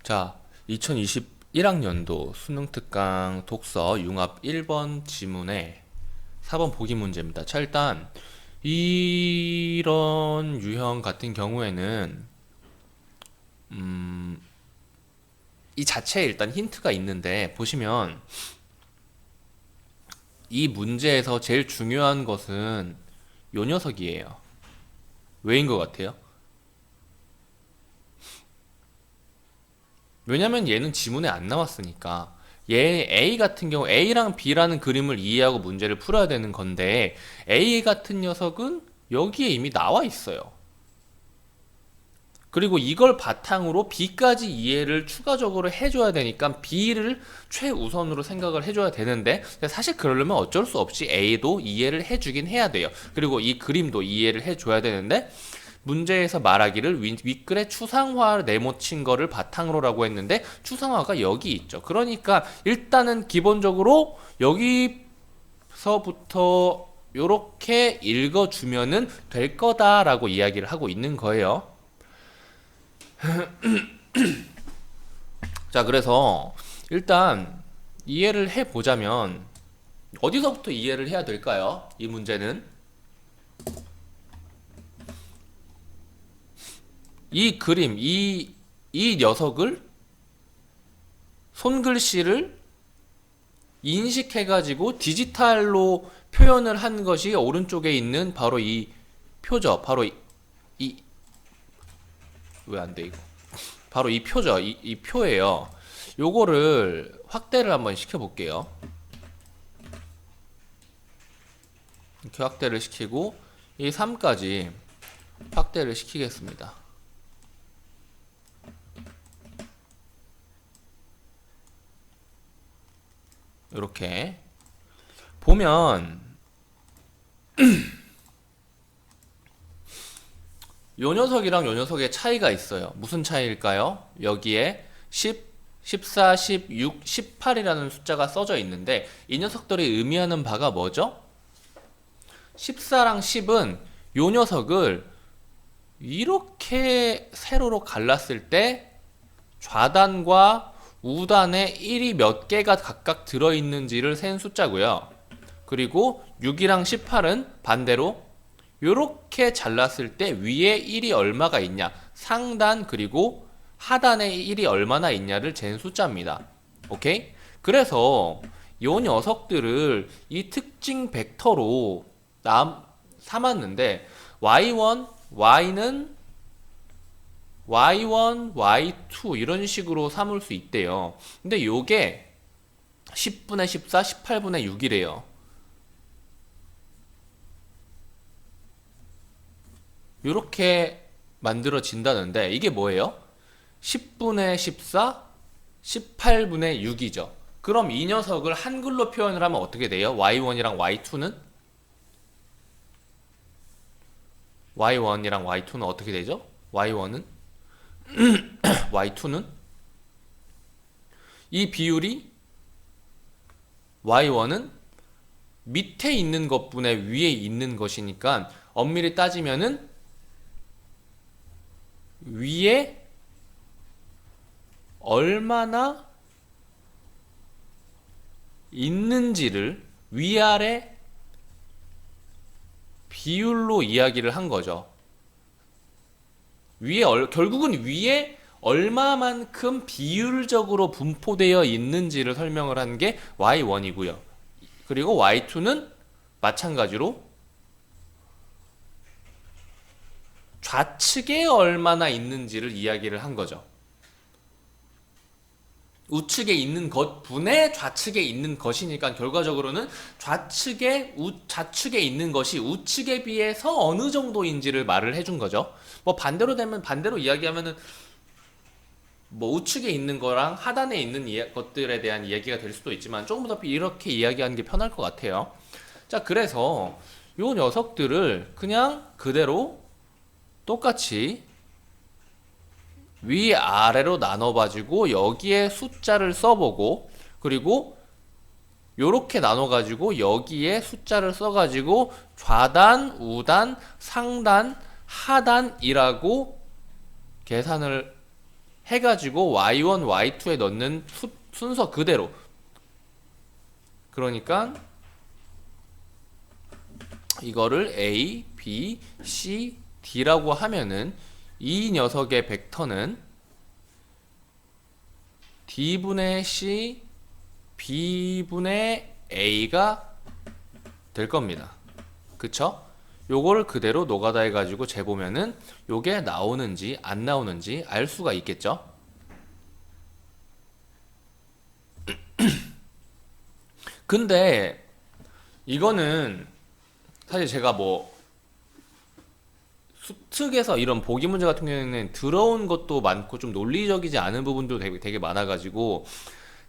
자, 2021학년도 수능특강 독서 융합 1번 지문의 4번 보기 문제입니다. 자, 일단 이런 유형 같은 경우에는 이 자체에 일단 힌트가 있는데 보시면 이 문제에서 제일 중요한 것은 요 녀석이에요. 왜인 것 같아요? 왜냐면 얘는 지문에 안 나왔으니까. 얘 A 같은 경우 A랑 B라는 그림을 이해하고 문제를 풀어야 되는 건데 A 같은 녀석은 여기에 이미 나와 있어요. 그리고 이걸 바탕으로 B까지 이해를 추가적으로 해줘야 되니까 B를 최우선으로 생각을 해줘야 되는데 사실 그러려면 어쩔 수 없이 A도 이해를 해주긴 해야 돼요. 그리고 이 그림도 이해를 해줘야 되는데 문제에서 말하기를 윗글에 추상화 네모친 거를 바탕으로라고 했는데 추상화가 여기 있죠. 그러니까 일단은 기본적으로 여기서부터 요렇게 읽어주면은 될 거다라고 이야기를 하고 있는 거예요. 자, 그래서 일단 이해를 해보자면 어디서부터 이해를 해야 될까요? 이 문제는 이 그림, 이 녀석을 손글씨를 인식해가지고 디지털로 표현을 한 것이 오른쪽에 있는 바로 이 표죠. 바로 왜 안 돼, 이거? 바로 이 표죠. 이 표예요. 요거를 확대를 한번 시켜볼게요. 이렇게 확대를 시키고 이 3까지 확대를 시키겠습니다. 이렇게 보면 요 녀석이랑 요 녀석의 차이가 있어요. 무슨 차이일까요? 여기에 10, 14, 16, 18이라는 숫자가 써져 있는데 이 녀석들이 의미하는 바가 뭐죠? 14랑 10은 요 녀석을 이렇게 세로로 갈랐을 때 좌단과 우단에 1이 몇 개가 각각 들어있는지를 센 숫자고요. 그리고 6이랑 18은 반대로 이렇게 잘랐을 때 위에 1이 얼마가 있냐, 상단 그리고 하단에 1이 얼마나 있냐를 잰 숫자입니다. 오케이? 그래서 이 녀석들을 이 특징 벡터로 삼았는데 y1, y는 y1, y2 이런 식으로 삼을 수 있대요. 근데 요게 10분의 14, 18분의 6이래요. 요렇게 만들어진다는데 이게 뭐예요? 10분의 14, 18분의 6이죠. 그럼 이 녀석을 한글로 표현을 하면 어떻게 돼요? y1이랑 y2는? y1이랑 y2는 어떻게 되죠? y1은? y2는? 이 비율이 y1은 밑에 있는 것분의 위에 있는 것이니까 엄밀히 따지면은 위에 얼마나 있는지를 위아래 비율로 이야기를 한 거죠. 결국은 위에 얼마만큼 비율적으로 분포되어 있는지를 설명을 한 게 y1이고요. 그리고 y2는 마찬가지로 좌측에 얼마나 있는지를 이야기를 한 거죠. 우측에 있는 것분의 좌측에 있는 것이니까 결과적으로는 좌측에 있는 것이 우측에 비해서 어느 정도인지를 말을 해준 거죠. 뭐 반대로 이야기하면은 뭐 우측에 있는 거랑 하단에 있는 것들에 대한 이야기가 될 수도 있지만 조금 더 이렇게 이야기하는 게 편할 것 같아요. 자, 그래서 요 녀석들을 그냥 그대로 똑같이 위아래로 나눠가지고 여기에 숫자를 써보고 그리고 요렇게 나눠가지고 여기에 숫자를 써가지고 좌단, 우단, 상단, 하단이라고 계산을 해가지고 y1, y2에 넣는 순서 그대로. 그러니까 이거를 A, B, C, D라고 하면은 이 녀석의 벡터는 D분의 C, B분의 A가 될 겁니다. 그쵸? 요거를 그대로 노가다 해가지고 재보면은 요게 나오는지 안 나오는지 알 수가 있겠죠? 근데 이거는 사실 제가 뭐 수특에서 이런 보기 문제 같은 경우에는 들어온 것도 많고 좀 논리적이지 않은 부분도 되게 많아가지고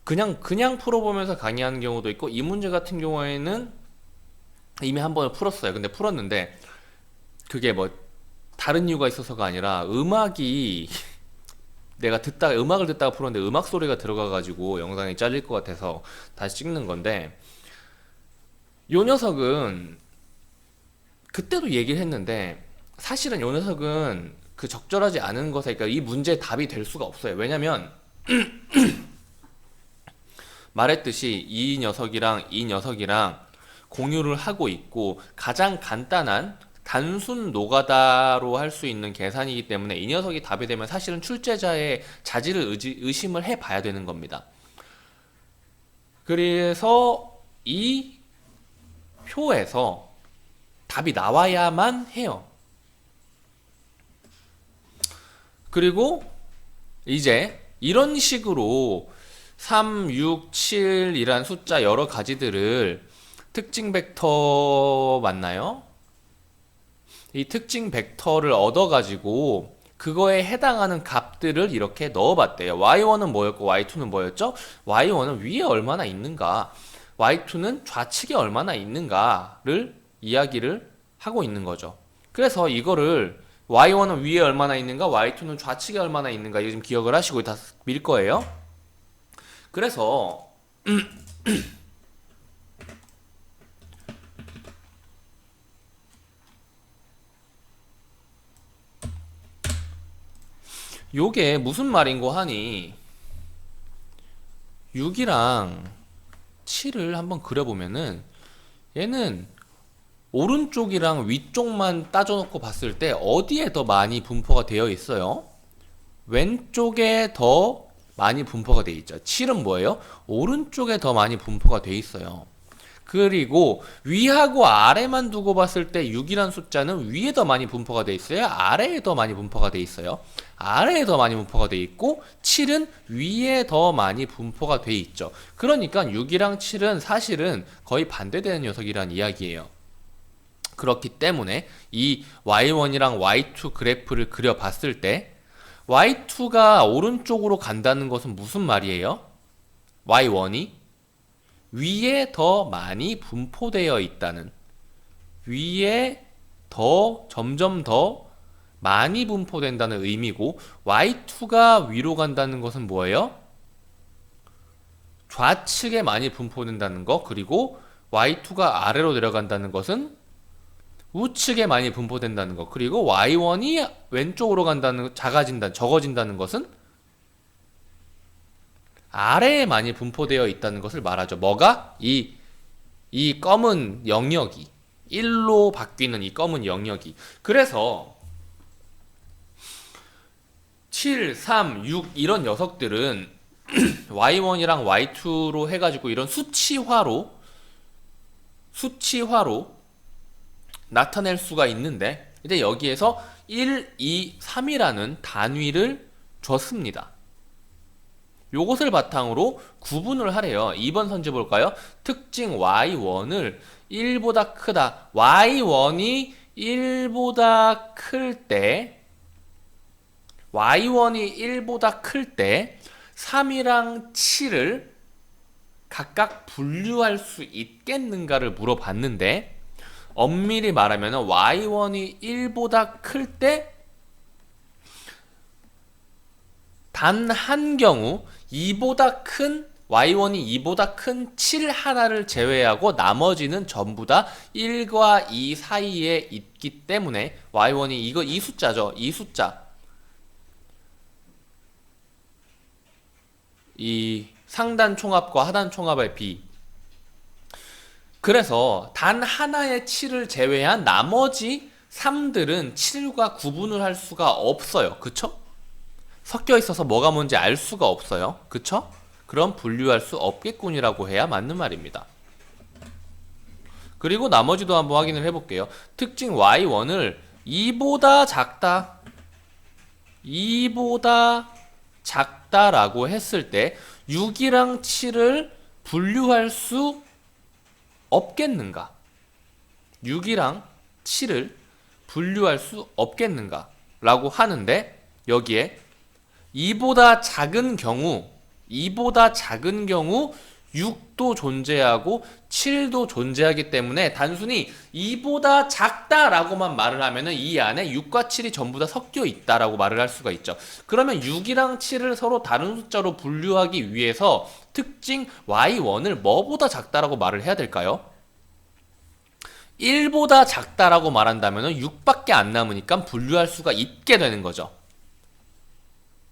그냥 풀어보면서 강의하는 경우도 있고, 이 문제 같은 경우에는 이미 한 번을 풀었어요. 근데 풀었는데 그게 뭐 다른 이유가 있어서가 아니라 음악이 내가 음악을 듣다가 풀었는데 음악 소리가 들어가가지고 영상이 잘릴 것 같아서 다시 찍는 건데, 요 녀석은 그때도 얘기를 했는데 사실은 요 녀석은 그 적절하지 않은 것에, 그러니까 이 문제의 답이 될 수가 없어요. 왜냐면 말했듯이 이 녀석이랑 공유를 하고 있고, 가장 간단한 단순 노가다로 할 수 있는 계산이기 때문에 이 녀석이 답이 되면 사실은 출제자의 자질을 의심을 해봐야 되는 겁니다. 그래서 이 표에서 답이 나와야만 해요. 그리고 이제 이런 식으로 3, 6, 7이란 숫자 여러 가지들을 특징 벡터 맞나요? 이 특징 벡터를 얻어가지고 그거에 해당하는 값들을 이렇게 넣어봤대요. y1은 뭐였고 y2는 뭐였죠? y1은 위에 얼마나 있는가, y2는 좌측에 얼마나 있는가를 이야기를 하고 있는 거죠. 그래서 이거를 y1은 위에 얼마나 있는가, y2는 좌측에 얼마나 있는가, 이거 좀 기억을 하시고 다 밀 거예요. 그래서 요게 무슨 말인고 하니 6이랑 7을 한번 그려보면은 얘는 오른쪽이랑 위쪽만 따져놓고 봤을 때 어디에 더 많이 분포가 되어 있어요? 왼쪽에 더 많이 분포가 되어 있죠. 7은 뭐예요? 오른쪽에 더 많이 분포가 되어 있어요. 그리고 위하고 아래만 두고 봤을 때 6이란 숫자는 위에 더 많이 분포가 되어 있어요? 아래에 더 많이 분포가 되어 있어요? 아래에 더 많이 분포가 되어 있고 7은 위에 더 많이 분포가 되어 있죠. 그러니까 6이랑 7은 사실은 거의 반대되는 녀석이란 이야기예요. 그렇기 때문에 이 y1이랑 y2 그래프를 그려봤을 때 y2가 오른쪽으로 간다는 것은 무슨 말이에요? y1이 위에 더 많이 분포되어 있다는, 위에 점점 더 많이 분포된다는 의미고, y2가 위로 간다는 것은 뭐예요? 좌측에 많이 분포된다는 거, 그리고 y2가 아래로 내려간다는 것은 우측에 많이 분포된다는 거, 그리고 y1이 왼쪽으로 적어진다는 것은 아래에 많이 분포되어 있다는 것을 말하죠. 뭐가? 이 검은 영역이 1로 바뀌는 이 검은 영역이. 그래서 7, 3, 6 이런 녀석들은 y1이랑 y2로 해가지고 이런 수치화로 나타낼 수가 있는데, 이제 여기에서 1, 2, 3이라는 단위를 줬습니다. 요것을 바탕으로 구분을 하래요. 2번 선지 볼까요? 특징 y1을 1보다 크다. y1이 1보다 클 때, y1이 1보다 클 때 3이랑 7을 각각 분류할 수 있겠는가를 물어봤는데, 엄밀히 말하면 y1이 1보다 클 때 단 한 경우 y1이 2보다 큰 7 하나를 제외하고 나머지는 전부 다 1과 2 사이에 있기 때문에 y1이 이 숫자죠. 이 숫자 이 상단 총합과 하단 총합의 비. 그래서 단 하나의 7을 제외한 나머지 3들은 7과 구분을 할 수가 없어요. 그쵸? 섞여 있어서 뭐가 뭔지 알 수가 없어요. 그쵸? 그럼 분류할 수 없겠군이라고 해야 맞는 말입니다. 그리고 나머지도 한번 확인을 해볼게요. 특징 y1을 2보다 작다, 2보다 작다라고 했을 때 6이랑 7을 분류할 수 없겠는가? 6이랑 7을 분류할 수 없겠는가? 라고 하는데 여기에 2보다 작은 경우 6도 존재하고 7도 존재하기 때문에 단순히 2보다 작다라고만 말을 하면은 이 안에 6과 7이 전부 다 섞여 있다라고 말을 할 수가 있죠. 그러면 6이랑 7을 서로 다른 숫자로 분류하기 위해서 특징 y1을 뭐보다 작다라고 말을 해야 될까요? 1보다 작다라고 말한다면 6밖에 안 남으니까 분류할 수가 있게 되는 거죠.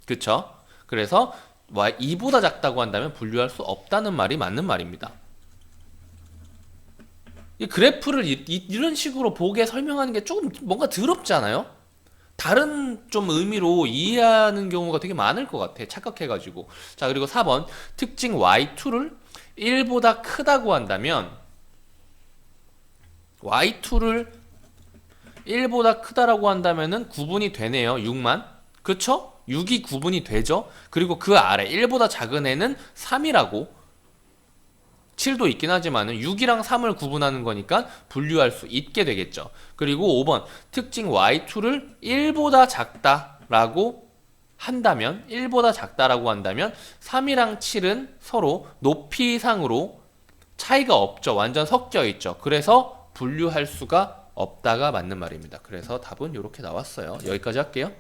그쵸? 그래서 2보다 작다고 한다면 분류할 수 없다는 말이 맞는 말입니다. 이 그래프를 이런 식으로 보게 설명하는 게 조금 뭔가 더럽지 않아요? 다른 좀 의미로 이해하는 경우가 되게 많을 것 같아. 착각해가지고. 자, 그리고 4번. 특징 y2를 1보다 크다고 한다면 y2를 1보다 크다라고 한다면은 구분이 되네요. 6만. 그쵸? 6이 구분이 되죠. 그리고 그 아래 1보다 작은 애는 3이라고 7도 있긴 하지만 6이랑 3을 구분하는 거니까 분류할 수 있게 되겠죠. 그리고 5번 특징 y2를 1보다 작다라고 한다면 3이랑 7은 서로 높이상으로 차이가 없죠. 완전 섞여 있죠. 그래서 분류할 수가 없다가 맞는 말입니다. 그래서 답은 이렇게 나왔어요. 여기까지 할게요.